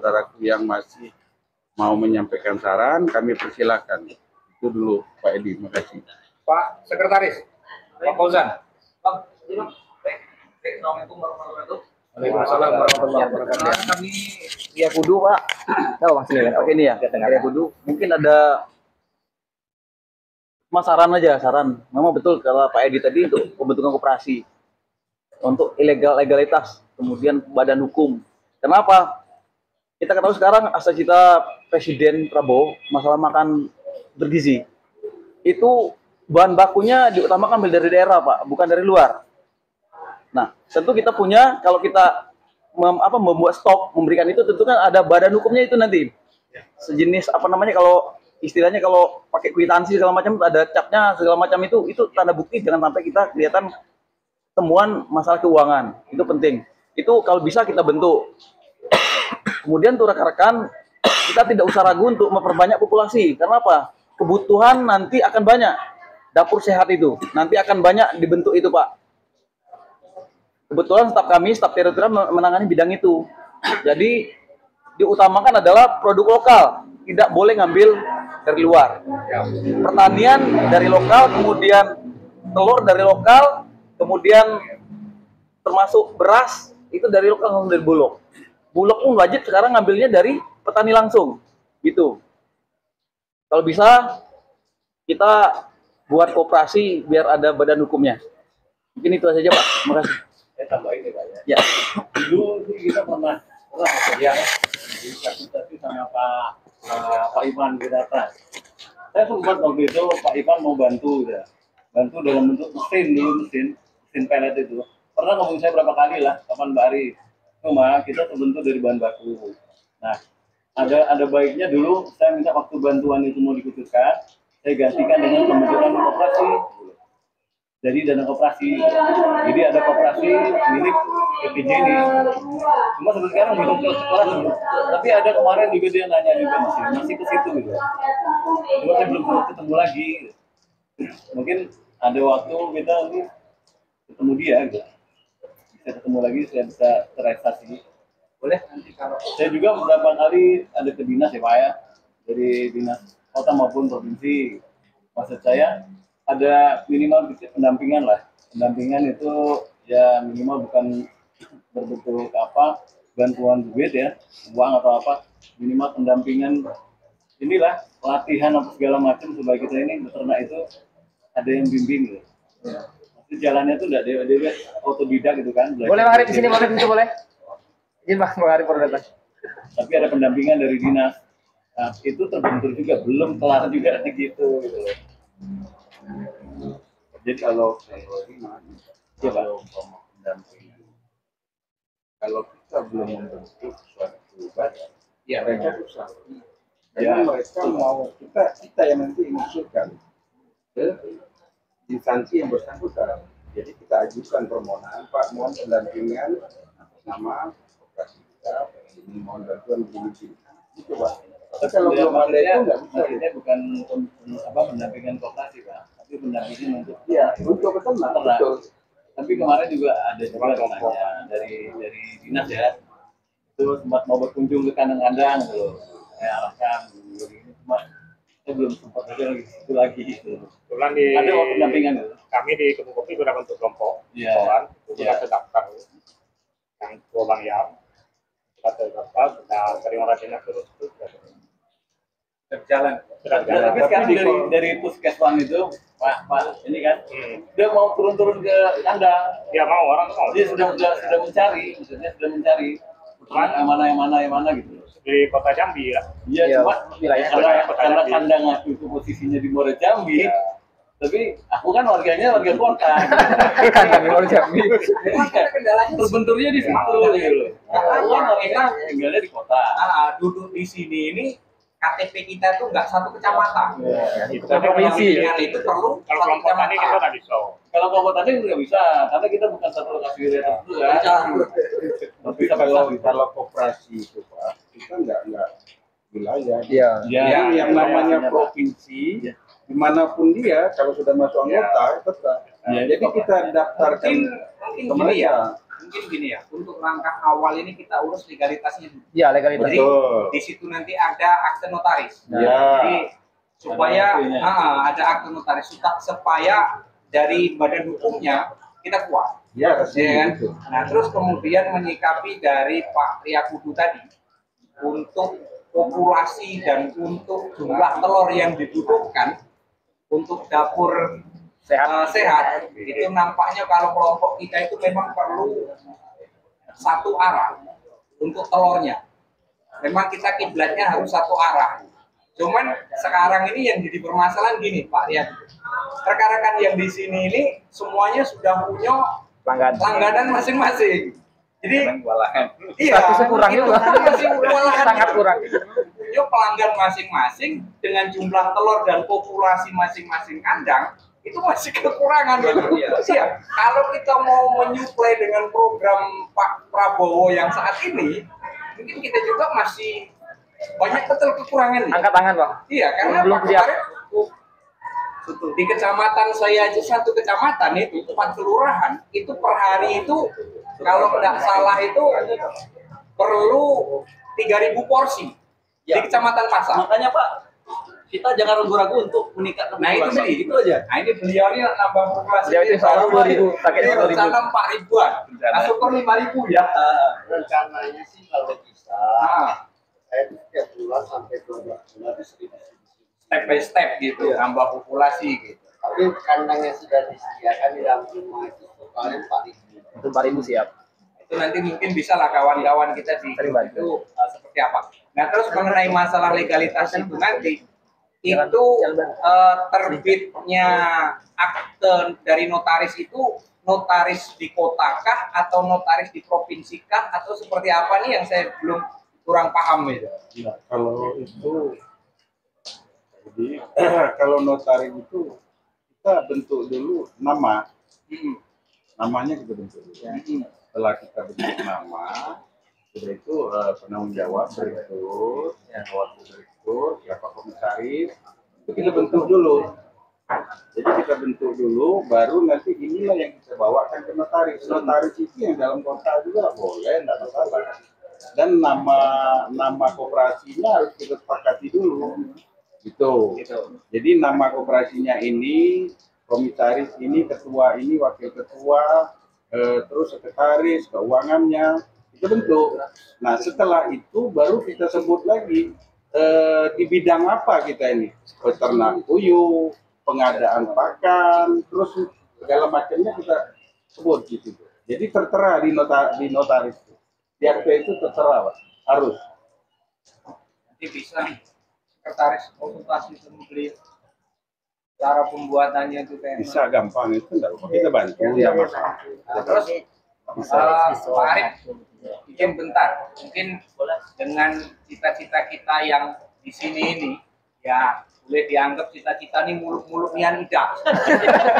saudaraku yang masih mau menyampaikan saran, kami persilakan. Itu dulu Pak Edi, terima kasih. Pak Sekretaris, Pak Fauzan. Assalamualaikum warahmatullahi wabarakatuh. Waalaikumsalam warahmatullahi wabarakatuh. Kami Ria Kudu, Pak. Tahu Mas ya? Oke ini ya, Ria Kudu. Mungkin ada saran aja, saran. Memang betul kalau Pak Edi tadi untuk pembentukan koperasi, untuk legalitas, kemudian badan hukum. Kenapa? Kita ketahui sekarang asal-cita Presiden Prabowo masalah makan bergizi. Itu bahan bakunya diutamakan dari daerah, Pak, bukan dari luar. Nah, tentu kita punya, kalau kita membuat stok, memberikan itu, tentu kan ada badan hukumnya itu nanti. Sejenis apa namanya, kalau istilahnya kalau pakai kwitansi segala macam, ada capnya segala macam itu tanda bukti, jangan sampai kita kelihatan temuan masalah keuangan. Itu penting. Itu kalau bisa kita bentuk. Kemudian tuh rekan-rekan, kita tidak usah ragu untuk memperbanyak populasi. Karena apa? Kebutuhan nanti akan banyak. Dapur sehat itu nanti akan banyak dibentuk itu, Pak. Kebetulan staf kami, staf teritorial menangani bidang itu. Jadi diutamakan adalah produk lokal, tidak boleh ngambil dari luar. Pertanian dari lokal, kemudian telur dari lokal, kemudian termasuk beras itu dari lokal, langsung dari Bulog. Bulog pun wajib sekarang ngambilnya dari petani langsung, gitu. Kalau bisa kita buat koperasi biar ada badan hukumnya. Mungkin itu saja, Pak. Terima kasih. Saya tambahin ya, Pak ya. Ya. Dulu kita pernah kerja konsultasi sama Pak Iman Wirata. Saya sempat waktu itu Pak Iman mau bantu bantu dalam bentuk mesin pelet itu. Pernah ngomong saya berapa kali lah, kapan Mbak Ari. Cuma kita terbentuk dari bahan baku. Nah, ada baiknya dulu saya minta waktu bantuan itu mau dikhususkan, saya gantikan dengan pembentukan koperasi. Jadi dana koperasi. Jadi ada koperasi milik PPJ ini. Cuma sampai sekarang belum ke sekolah dulu. Tapi ada kemarin juga dia nanya juga masih ke situ gitu. Cuma saya belum ketemu lagi. Mungkin ada waktu kita nanti ketemu dia gitu. Bisa ketemu lagi, saya bisa terrealisasi. Boleh nanti kalau saya juga beberapa kali ada ke dinas ya Pak ya, dari dinas kota maupun provinsi. Maksud saya ada minimal pendampingan lah. Pendampingan itu ya minimal bukan berbentuk bantuan duit ya, uang atau apa, minimal pendampingan inilah, pelatihan atau segala macam supaya kita ini beternak itu ada yang bimbing gitu. Ya. Maksud jalannya tuh enggak dia otodidak gitu kan. Boleh Bang Arif di sini, boleh di situ boleh. Izin Bang Arif datang. Tapi ada pendampingan dari dinas. Nah, itu terbentur juga, belum kelar juga gitu. Jadi kalau kalau pendampingan, kalau kita belum membentuk suatu badan, ya mereka susah. Karena mereka mau kita yang nanti mengusulkan ke instansi yang bersangkutan. Jadi kita ajukan permohonan, Pak, mohon pendampingan atas nama koperasi kita, ini mohon bantuan begini. Itu Pak. Tapi kalau belum ada itu nggak bisa. Ini bukan pendampingan koperasi Pak, tapi pendampingan untuk untuk peternak. Betul. Tapi kemarin juga ada nanya dari dinas ya, itu sempat mau berkunjung ke kandang-kandang gitu, saya arahkan begini, cuma saya belum sempat aja lagi gitu. Kebetulan Ada pendampingan gitu. Kami di Kebun Kopi sudah bentuk kelompok, itu sudah terdaftar yang Bang Yam, sudah terdaftar, sudah terima rajinnya terus berjalan. Tapi sekarang dari puskesmas itu, Pak, ini kan, dia mau turun ke kandang. Dia mau, orang mau. Dia sudah mencari, maksudnya sudah mencari yang mana gitu. Di kota Jambi ya. Iya, cuma karena kandang aku itu posisinya di Muara Jambi. Tapi aku kan warga kota. Kandang Muara Jambi. Terbenturnya di situ gitu. Aku kan warga tinggalnya di kota. Duduk di sini ini KTP kita tuh nggak satu kecamatan. Itu provinsi. Itu perlu kalau kelompok tani kita nggak bisa. Kalau kelompok tani nggak bisa, karena kita bukan satu lokasi wilayah tertentu kan. Tapi kalau koperasi itu Pak, kita nggak wilayah. Yang namanya provinsi, dimanapun dia, kalau sudah masuk anggota tetap. Jadi kita daftarkan ke mereka. mungkin gini ya, untuk langkah awal ini kita urus legalitasnya dulu. Iya, legalitas. Jadi di situ nanti ada akte notaris. Ya. Jadi supaya Ada ada akte notaris supaya dari badan hukumnya kita kuat. Ya, Ya kan? gitu. Nah, terus kemudian menyikapi dari Pak Triakudu tadi untuk populasi dan untuk jumlah telur yang dibutuhkan untuk dapur sehat itu nampaknya kalau kelompok kita itu memang perlu satu arah untuk telurnya. Memang kita kiblatnya harus satu arah. Cuman sekarang ini yang jadi permasalahan gini Pak Rian. Rekan-rekan yang di sini ini semuanya sudah punya langganan masing-masing. Jadi iya, Statusnya kurang itu juga. masih kewalahan. Sangat kurang. Punya pelanggan masing-masing dengan jumlah telur dan populasi masing-masing kandang itu masih kekurangan gitu. Iya. Kalau kita mau menyuplai dengan program Pak Prabowo yang saat ini, mungkin kita juga masih banyak betul kekurangan. Angkat tangan, Bang. Iya, karena Belum Pak siap. kemarin di kecamatan saya aja satu kecamatan itu 4 kelurahan itu per hari itu kalau tidak salah itu perlu 3.000 porsi di kecamatan Pasar. Makanya Pak, kita jangan ragu-ragu untuk meningkatkan Nah itu populasi. sih, Itu aja. Nah ini beliau ini nambah populasi. Beliau itu insya Allah 2.000, targetnya Ini 2.000. rencana 4.000-an. Nah syukur 5.000 ya. Rencananya sih kalau bisa Nah, saya tiap bulan sampai 12 bulan itu 1.000. step by step gitu, nambah populasi gitu. Tapi kandang yang sudah disediakan di dalam rumah itu paling 4.000. Itu 4.000 siap. Itu nanti mungkin bisa lah kawan-kawan kita di grup itu seperti apa. Nah terus mengenai masalah legalitas itu nanti itu terbitnya akte dari notaris itu notaris di kota kah atau notaris di provinsi kah atau seperti apa nih yang saya belum kurang paham itu. Nah, kalau itu jadi kalau notaris itu kita bentuk dulu nama, namanya kita bentuk dulu. Setelah kita bentuk nama, sudah itu penanggung jawab berikut, siapa komisaris, itu kita bentuk dulu. Jadi kita bentuk dulu, baru nanti inilah yang kita bawakan ke notaris. Notaris itu yang dalam kota juga boleh, tidak masalah. Dan nama koperasinya harus kita sepakati dulu. Gitu. Jadi nama koperasinya ini, komisaris ini, ketua ini, wakil ketua, terus sekretaris, keuangannya, itu bentuk. Nah setelah itu baru kita sebut lagi di bidang apa kita ini, peternak puyuh, pengadaan pakan, terus segala macamnya kita sebut gitu. Jadi tertera di notaris, di akte itu tertera Pak, harus. Nanti bisa sekretaris konsultasi sama beliau cara pembuatannya itu kayak Bisa gampang itu, enggak apa kita bantu, enggak masalah. Nah, terus Pak Arif izin bentar, mungkin dengan cita-cita kita yang di sini ini ya boleh dianggap cita-cita ini muluk-muluk nian ida.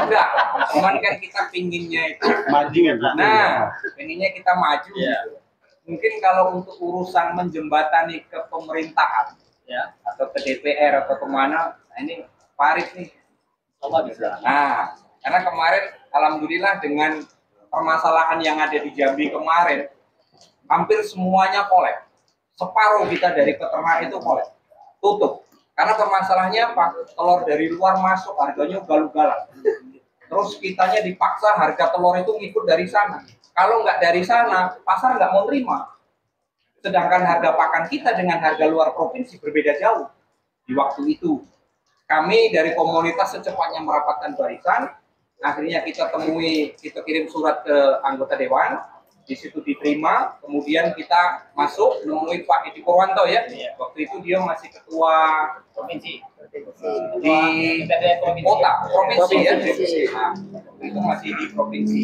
Enggak, cuman kan kita pinginnya itu Maju ya. nah, pinginnya kita maju gitu. Mungkin kalau untuk urusan menjembatani ke pemerintahan ya atau ke DPR atau kemana, nah ini Pak Arif nih Bisa. Nah, karena kemarin alhamdulillah dengan permasalahan yang ada di Jambi kemarin, hampir semuanya kolek. Separuh kita dari peternak itu kolek, tutup. Karena permasalahannya Pak, telur dari luar masuk harganya ugal-ugalan. Terus kitanya dipaksa harga telur itu ngikut dari sana. Kalau nggak dari sana, pasar nggak mau terima. Sedangkan harga pakan kita dengan harga luar provinsi berbeda jauh di waktu itu. Kami dari komunitas secepatnya merapatkan barisan, akhirnya kita kirim surat ke anggota dewan, di situ diterima, kemudian kita masuk menemui Pak Edi Purwanto ya, waktu itu dia masih ketua provinsi di kota provinsi ya, nah, waktu itu masih di provinsi,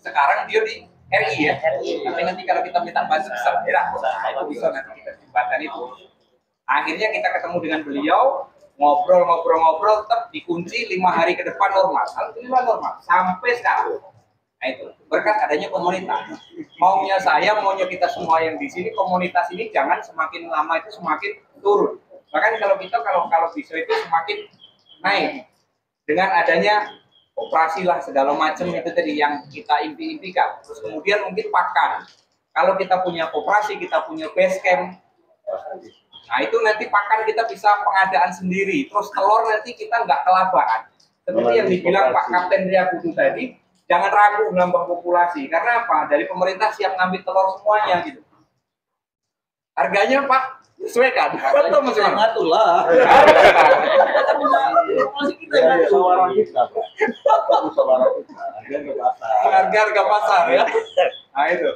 sekarang dia di RI ya, tapi nanti kalau kita minta bantu bisa, bisa nanti kita jembatan itu. Akhirnya kita ketemu dengan beliau, ngobrol, tetap dikunci 5 hari ke depan normal. Alhamdulillah normal sampai sekarang. Nah itu berkat adanya komunitas. Maunya saya, maunya kita semua yang di sini, komunitas ini jangan semakin lama itu semakin turun. Bahkan kalau kita kalau bisa itu semakin naik dengan adanya operasi lah segala macam itu tadi yang kita impi-impikan. Terus kemudian mungkin pakan. Kalau kita punya koperasi, kita punya base camp, nah itu nanti pakan kita bisa pengadaan sendiri. Terus telur nanti kita nggak kelabakan. Seperti yang dibilang Pak Kapten Riakudu tadi, jangan ragu menambah populasi. Karena apa? Dari pemerintah siap ngambil telur semuanya gitu. Harganya Pak, sesuaikan. Betul Mas Bang? Ngatur lah. Sawaran kita, Pak. Sawaran kita. Harga pasar ya. Nah itu.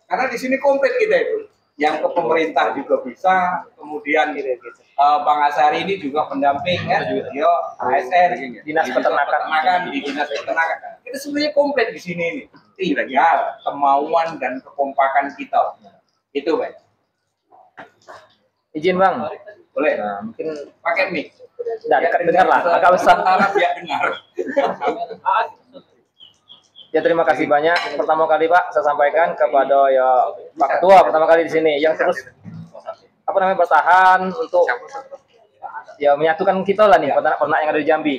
Karena di sini komplit kita itu. Yang ke pemerintah juga bisa, kemudian Bang Asari ini juga pendamping kan, dia ASN, Dinas Peternakan, di Dinas Peternakan. Kita sebenarnya komplit di sini ini. Tinggal kemauan dan kekompakan kita. Itu Bang. Izin Bang, Boleh. nah, mungkin Pakai mic. dekat dengar lah, agak besar. Biar dengar. Ya terima kasih banyak. Pertama kali Pak saya sampaikan kepada ya Pak Ketua pertama kali di sini yang terus bertahan untuk ya menyatukan kita lah nih peternak-peternak yang ada di Jambi.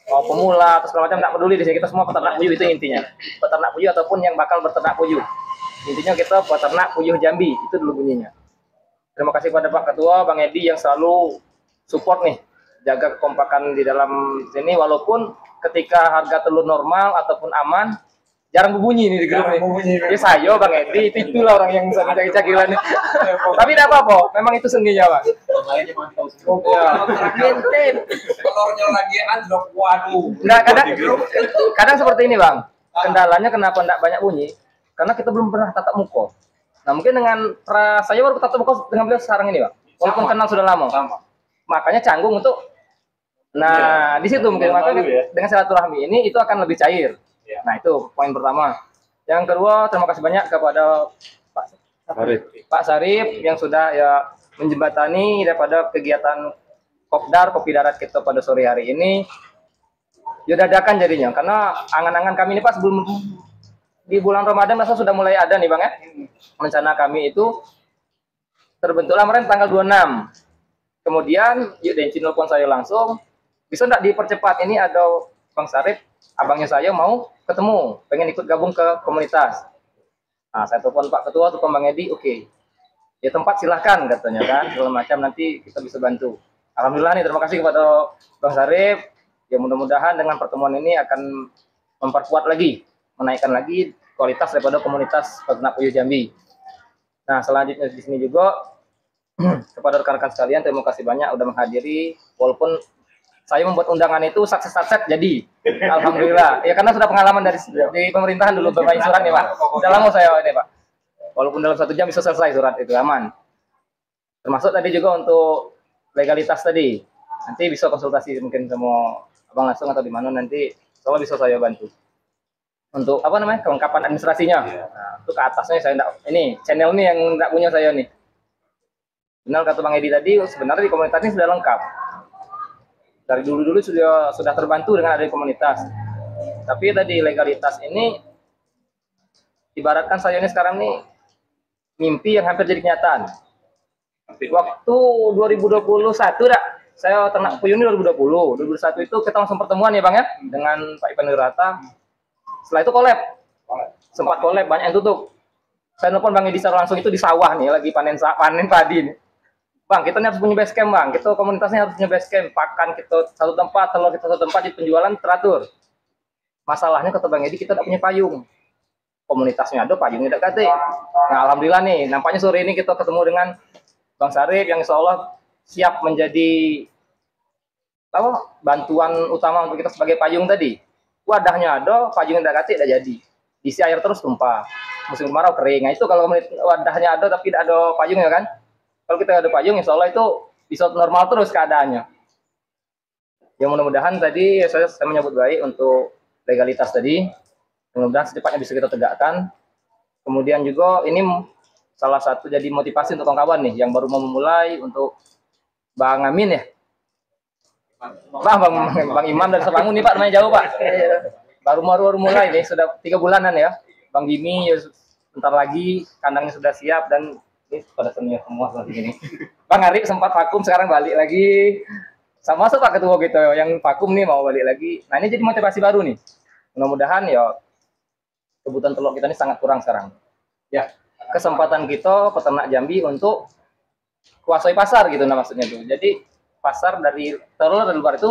Mau pemula atau segala macam tidak peduli di sini, kita semua peternak puyuh, itu intinya. Peternak puyuh ataupun yang bakal berternak puyuh. Intinya kita peternak puyuh Jambi, itu dulu bunyinya. Terima kasih pada Pak Ketua, Bang Edi yang selalu support nih, jaga kekompakan di dalam sini walaupun ketika harga telur normal ataupun aman jarang berbunyi nih di grup nih. Ya saya Bang Edi, itulah orang yang bisa mencari cakilan nih. Tapi tidak apa-apa, memang itu seninya Bang. Telurnya lagi anjlok, waduh. Nah, kadang seperti ini Bang. Kendalanya kenapa tidak banyak bunyi? Karena kita belum pernah tatap muka. Nah mungkin dengan saya baru tatap muka dengan beliau sekarang ini Bang. Walaupun kenal sudah lama. Makanya canggung untuk. Nah di situ mungkin makanya dengan silaturahmi ini itu akan lebih cair. Nah itu poin pertama. Yang kedua, terima kasih banyak kepada Pak Sarip yang sudah ya menjembatani daripada kegiatan Kopdar Kopi Darat kita pada sore hari ini. Ya dadakan jadinya karena angan-angan kami ini Pak sebelum di bulan Ramadan masa sudah mulai ada nih Bang ya. Rencana kami itu terbentuklah kemarin tanggal 26. Kemudian yuk Denci nelpon saya langsung, bisa enggak dipercepat, ini ada Bang Sarip, abangnya saya mau ketemu, pengen ikut gabung ke komunitas. Nah, saya telepon Pak Ketua, telepon Bang Edi, oke. Ya tempat silahkan katanya kan, segala macam nanti kita bisa bantu. Alhamdulillah nih, terima kasih kepada Bang Sarip. Ya mudah-mudahan dengan pertemuan ini akan memperkuat lagi, menaikkan lagi kualitas daripada komunitas peternak puyuh Jambi. Nah, selanjutnya di sini juga kepada rekan-rekan sekalian, terima kasih banyak udah menghadiri, walaupun saya membuat undangan itu sukses jadi. Alhamdulillah. Ya karena sudah pengalaman dari pemerintahan dulu bermain surat nih Pak. Sudah lama saya ini Pak. Walaupun dalam 1 jam bisa selesai surat itu aman. Termasuk tadi juga untuk legalitas tadi. Nanti bisa konsultasi mungkin sama Abang langsung atau di mana nanti kalau bisa saya bantu. Untuk apa namanya? Kelengkapan administrasinya. Nah, untuk ke atasnya saya enggak, ini channel ini yang enggak punya saya nih. Benar kata Bang Edi tadi, sebenarnya di komunitas ini sudah lengkap. Dari dulu-dulu sudah terbantu dengan adanya komunitas. Tapi tadi legalitas ini ibaratkan saya ini sekarang nih mimpi yang hampir jadi kenyataan. Waktu 2021 dah, saya ternak puyuh ini 2020. 2021 itu kita langsung pertemuan ya Bang ya dengan Pak Ivan Wirata. Setelah itu collab. Sempat collab, banyak yang tutup. Saya nelfon Bang Edi secara langsung itu di sawah nih, lagi panen padi nih. Bang, kita harus punya base camp Bang, kita komunitasnya harus punya base camp, pakan kita satu tempat, telur kita satu tempat, di penjualan teratur. Masalahnya kata Bang Edi kita tidak punya payung. Komunitasnya ada, payungnya tidak kate. Nah alhamdulillah nih, nampaknya sore ini kita ketemu dengan Bang Sarip yang insya Allah siap menjadi bantuan utama untuk kita sebagai payung tadi. Wadahnya ada, payungnya tidak kate, tidak jadi. Isi air terus tumpah. Musim kemarau kering. Nah itu kalau wadahnya ada tapi tidak ada payungnya kan. Kalau kita ada payung, insya Allah itu bisa normal terus keadaannya. Ya mudah-mudahan tadi saya menyambut baik untuk legalitas tadi. Mudah-mudahan secepatnya bisa kita tegakkan. Kemudian juga ini salah satu jadi motivasi untuk kawan-kawan nih yang baru mau memulai, untuk Bang Amin ya. Bang Imam dari Semangun nih Pak, namanya jauh Pak. Baru mulai nih, sudah 3 bulanan ya. Bang Jimmy ya, bentar lagi kandangnya sudah siap dan ini pada senior semua seperti ini. Bang Arif sempat vakum, sekarang balik lagi. sama masuk Pak Ketua gitu yang vakum nih mau balik lagi. Nah ini jadi motivasi baru nih. Mudah-mudahan ya kebutuhan telur kita ini sangat kurang sekarang. Ya kesempatan kita peternak Jambi untuk kuasai pasar gitu nah maksudnya tuh. Jadi pasar dari telur dari luar itu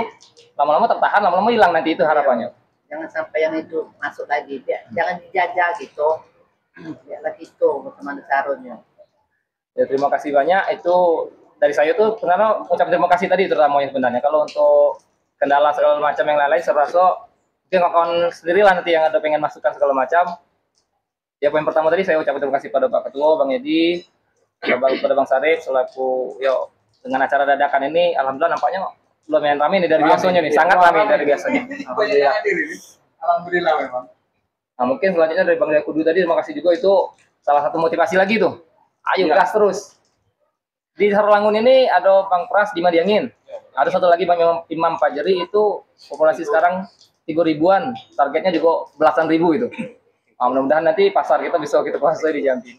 lama-lama tertahan, lama-lama hilang nanti itu harapannya. Jangan sampai yang itu masuk lagi, jangan dijajah gitu. Biarlah itu teman caranya. Ya terima kasih banyak itu dari saya tuh sebenarnya ucap terima kasih tadi terutama yang sebenarnya. Kalau untuk kendala segala macam yang lain-lain saya rasa mungkin kawan sendirilah nanti yang ada pengen masukkan segala macam. Ya poin pertama tadi saya ucapkan terima kasih pada Pak Ketua, Bang Edi, pada Bang Sarif selaku yo dengan acara dadakan ini alhamdulillah nampaknya lumayan ramai nih dari biasanya nih, sangat ramai dari biasanya. Alhamdulillah. Alhamdulillah memang. Nah mungkin selanjutnya dari Bang Yakudu tadi terima kasih juga itu salah satu motivasi lagi tuh. Ayo gas terus. Di Sarolangun ini ada Bang Pras di Madiangin. Ada satu lagi Bang Imam Fajri itu populasi sekarang 3.000-an. Targetnya juga belasan ribu itu. Nah, mudah-mudahan nanti pasar kita bisa kita kuasai di Jambi.